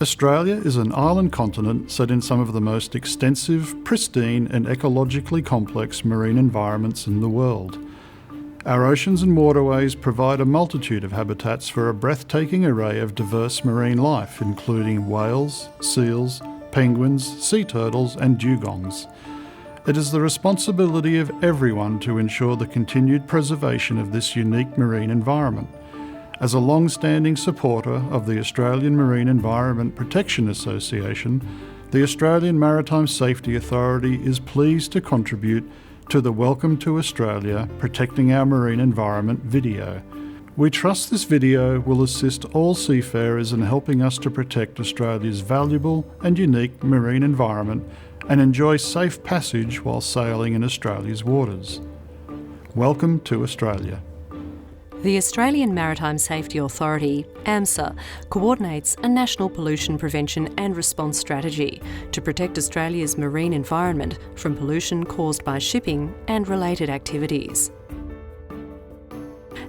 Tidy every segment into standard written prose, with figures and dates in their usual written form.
Australia is an island continent set in some of the most extensive, pristine and ecologically complex marine environments in the world. Our oceans and waterways provide a multitude of habitats for a breathtaking array of diverse marine life, including whales, seals, penguins, sea turtles and dugongs. It is the responsibility of everyone to ensure the continued preservation of this unique marine environment. As a long-standing supporter of the Australian Marine Environment Protection Association, the Australian Maritime Safety Authority is pleased to contribute to the Welcome to Australia Protecting Our Marine Environment video. We trust this video will assist all seafarers in helping us to protect Australia's valuable and unique marine environment and enjoy safe passage while sailing in Australia's waters. Welcome to Australia. The Australian Maritime Safety Authority, AMSA, coordinates a national pollution prevention and response strategy to protect Australia's marine environment from pollution caused by shipping and related activities.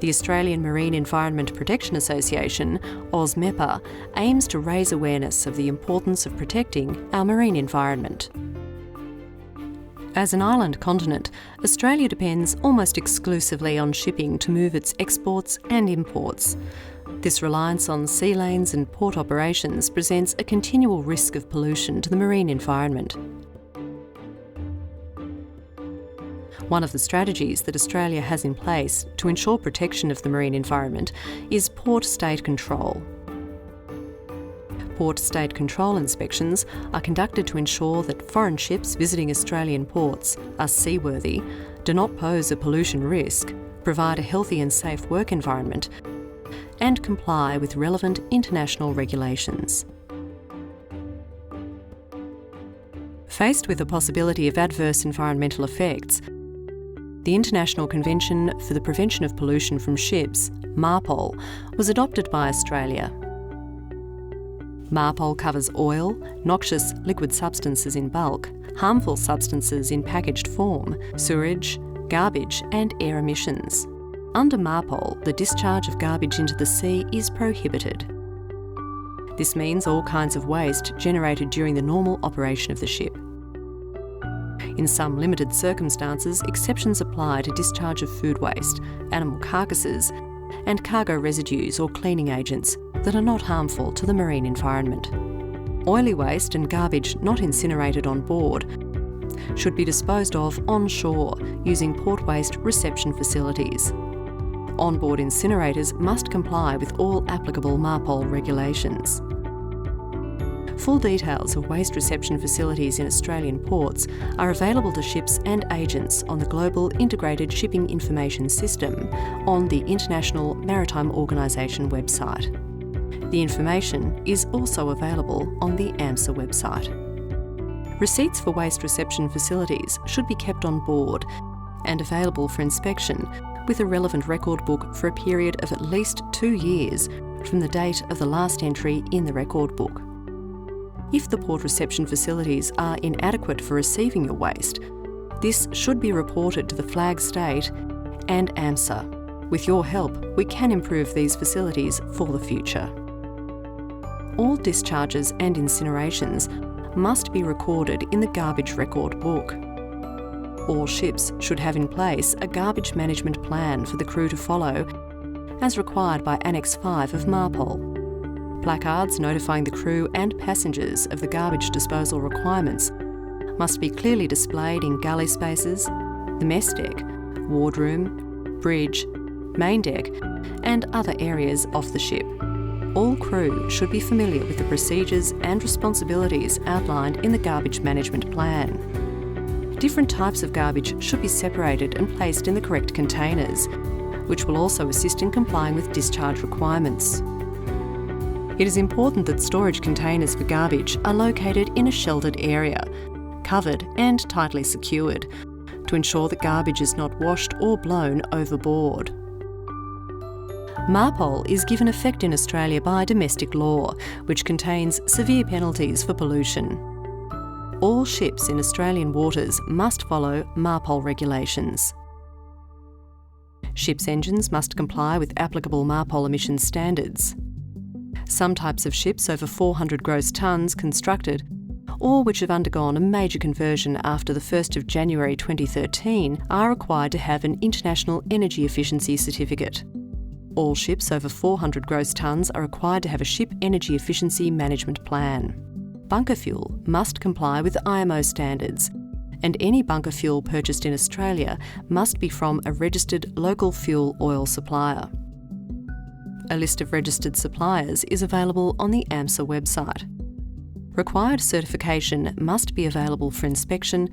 The Australian Marine Environment Protection Association, AusMEPA, aims to raise awareness of the importance of protecting our marine environment. As an island continent, Australia depends almost exclusively on shipping to move its exports and imports. This reliance on sea lanes and port operations presents a continual risk of pollution to the marine environment. One of the strategies that Australia has in place to ensure protection of the marine environment is port state control. Port state control inspections are conducted to ensure that foreign ships visiting Australian ports are seaworthy, do not pose a pollution risk, provide a healthy and safe work environment, and comply with relevant international regulations. Faced with the possibility of adverse environmental effects, the International Convention for the Prevention of Pollution from Ships, MARPOL, was adopted by Australia. MARPOL covers oil, noxious liquid substances in bulk, harmful substances in packaged form, sewage, garbage and air emissions. Under MARPOL, the discharge of garbage into the sea is prohibited. This means all kinds of waste generated during the normal operation of the ship. In some limited circumstances, exceptions apply to discharge of food waste, animal carcasses, and cargo residues or cleaning agents that are not harmful to the marine environment. Oily waste and garbage not incinerated on board should be disposed of on shore using port waste reception facilities. Onboard incinerators must comply with all applicable MARPOL regulations. Full details of waste reception facilities in Australian ports are available to ships and agents on the Global Integrated Shipping Information System on the International Maritime Organisation website. The information is also available on the AMSA website. Receipts for waste reception facilities should be kept on board and available for inspection with a relevant record book for a period of at least 2 years from the date of the last entry in the record book. If the port reception facilities are inadequate for receiving your waste, this should be reported to the flag state and AMSA. With your help, we can improve these facilities for the future. All discharges and incinerations must be recorded in the garbage record book. All ships should have in place a garbage management plan for the crew to follow, as required by Annex 5 of MARPOL. Placards notifying the crew and passengers of the garbage disposal requirements must be clearly displayed in galley spaces, the mess deck, wardroom, bridge, main deck, and other areas of the ship. All crew should be familiar with the procedures and responsibilities outlined in the garbage management plan. Different types of garbage should be separated and placed in the correct containers, which will also assist in complying with discharge requirements. It is important that storage containers for garbage are located in a sheltered area, covered and tightly secured, to ensure that garbage is not washed or blown overboard. MARPOL is given effect in Australia by domestic law, which contains severe penalties for pollution. All ships in Australian waters must follow MARPOL regulations. Ships' engines must comply with applicable MARPOL emissions standards. Some types of ships over 400 gross tonnes constructed, or which have undergone a major conversion after the 1st of January 2013, are required to have an International Energy Efficiency Certificate. All ships over 400 gross tonnes are required to have a Ship Energy Efficiency Management Plan. Bunker fuel must comply with IMO standards, and any bunker fuel purchased in Australia must be from a registered local fuel oil supplier. A list of registered suppliers is available on the AMSA website. Required certification must be available for inspection,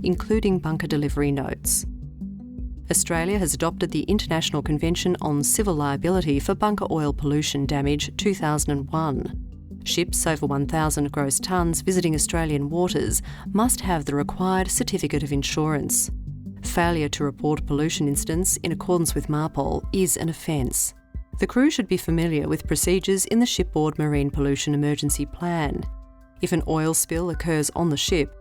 including bunker delivery notes. Australia has adopted the International Convention on Civil Liability for Bunker Oil Pollution Damage 2001. Ships over 1,000 gross tonnes visiting Australian waters must have the required certificate of insurance. Failure to report pollution incidents in accordance with MARPOL is an offence. The crew should be familiar with procedures in the Shipboard Marine Pollution Emergency Plan. If an oil spill occurs on the ship,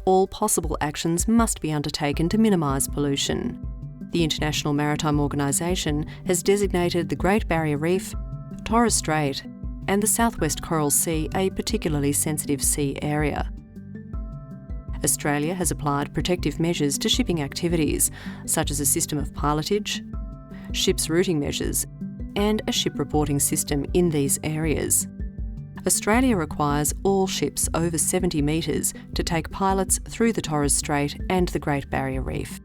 all possible actions must be undertaken to minimise pollution. The International Maritime Organisation has designated the Great Barrier Reef, Torres Strait and the Southwest Coral Sea a particularly sensitive sea area. Australia has applied protective measures to shipping activities, such as a system of pilotage, ships routing measures and a ship reporting system in these areas. Australia requires all ships over 70 metres to take pilots through the Torres Strait and the Great Barrier Reef.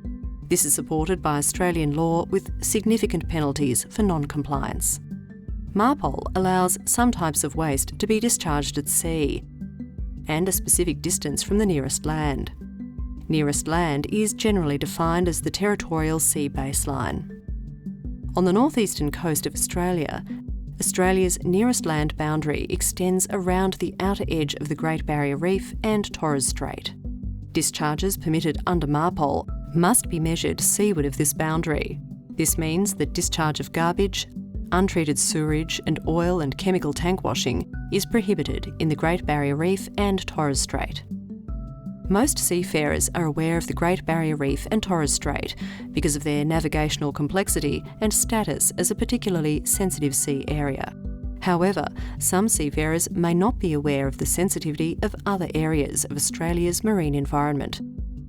This is supported by Australian law with significant penalties for non-compliance. MARPOL allows some types of waste to be discharged at sea and a specific distance from the nearest land. Nearest land is generally defined as the territorial sea baseline. On the northeastern coast of Australia, Australia's nearest land boundary extends around the outer edge of the Great Barrier Reef and Torres Strait. Discharges permitted under MARPOL must be measured seaward of this boundary. This means that discharge of garbage, untreated sewerage and oil and chemical tank washing is prohibited in the Great Barrier Reef and Torres Strait. Most seafarers are aware of the Great Barrier Reef and Torres Strait because of their navigational complexity and status as a particularly sensitive sea area. However, some seafarers may not be aware of the sensitivity of other areas of Australia's marine environment,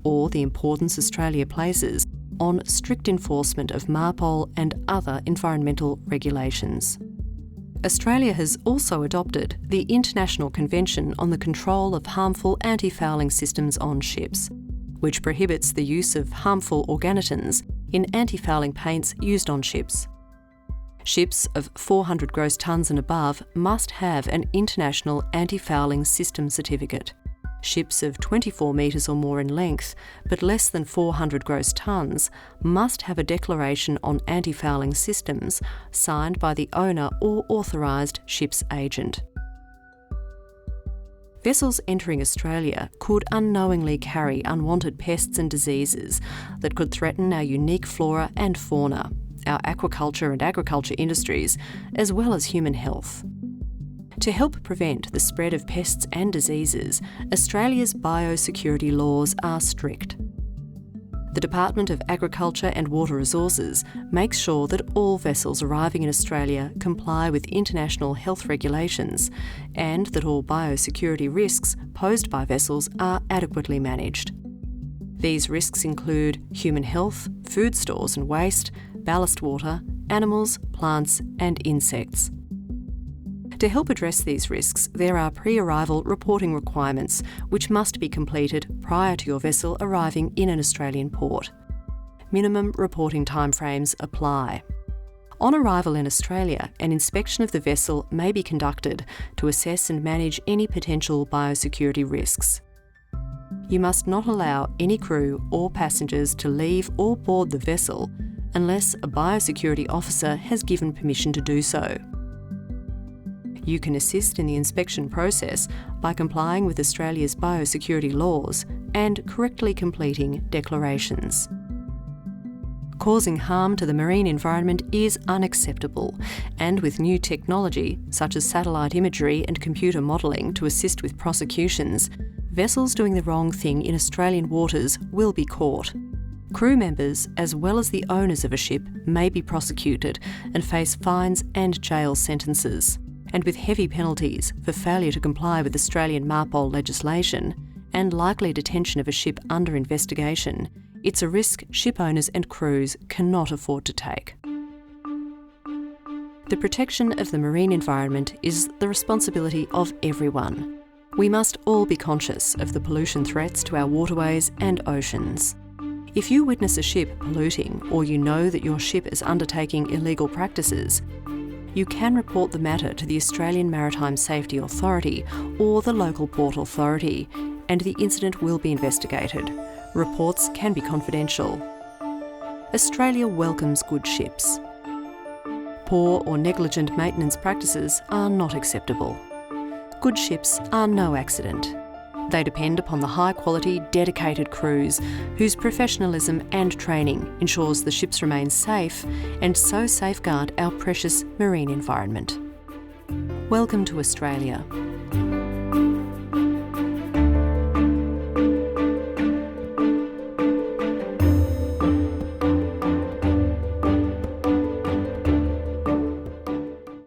or the importance Australia places on strict enforcement of MARPOL and other environmental regulations. Australia has also adopted the International Convention on the Control of Harmful Antifouling Systems on Ships, which prohibits the use of harmful organotins in antifouling paints used on ships. Ships of 400 gross tonnes and above must have an International Antifouling System Certificate. Ships of 24 metres or more in length, but less than 400 gross tonnes, must have a declaration on antifouling systems signed by the owner or authorised ship's agent. Vessels entering Australia could unknowingly carry unwanted pests and diseases that could threaten our unique flora and fauna, our aquaculture and agriculture industries, as well as human health. To help prevent the spread of pests and diseases, Australia's biosecurity laws are strict. The Department of Agriculture and Water Resources makes sure that all vessels arriving in Australia comply with international health regulations and that all biosecurity risks posed by vessels are adequately managed. These risks include human health, food stores and waste, ballast water, animals, plants and insects. To help address these risks, there are pre-arrival reporting requirements which must be completed prior to your vessel arriving in an Australian port. Minimum reporting timeframes apply. On arrival in Australia, an inspection of the vessel may be conducted to assess and manage any potential biosecurity risks. You must not allow any crew or passengers to leave or board the vessel unless a biosecurity officer has given permission to do so. You can assist in the inspection process by complying with Australia's biosecurity laws and correctly completing declarations. Causing harm to the marine environment is unacceptable, and with new technology, such as satellite imagery and computer modelling to assist with prosecutions, vessels doing the wrong thing in Australian waters will be caught. Crew members, as well as the owners of a ship, may be prosecuted and face fines and jail sentences. and with heavy penalties for failure to comply with Australian MARPOL legislation and likely detention of a ship under investigation, it's a risk ship owners and crews cannot afford to take. The protection of the marine environment is the responsibility of everyone. We must all be conscious of the pollution threats to our waterways and oceans. If you witness a ship polluting, or you know that your ship is undertaking illegal practices, you can report the matter to the Australian Maritime Safety Authority or the local port authority, and the incident will be investigated. Reports can be confidential. Australia welcomes good ships. Poor or negligent maintenance practices are not acceptable. Good ships are no accident. They depend upon the high-quality, dedicated crews whose professionalism and training ensures the ships remain safe and so safeguard our precious marine environment. Welcome to Australia.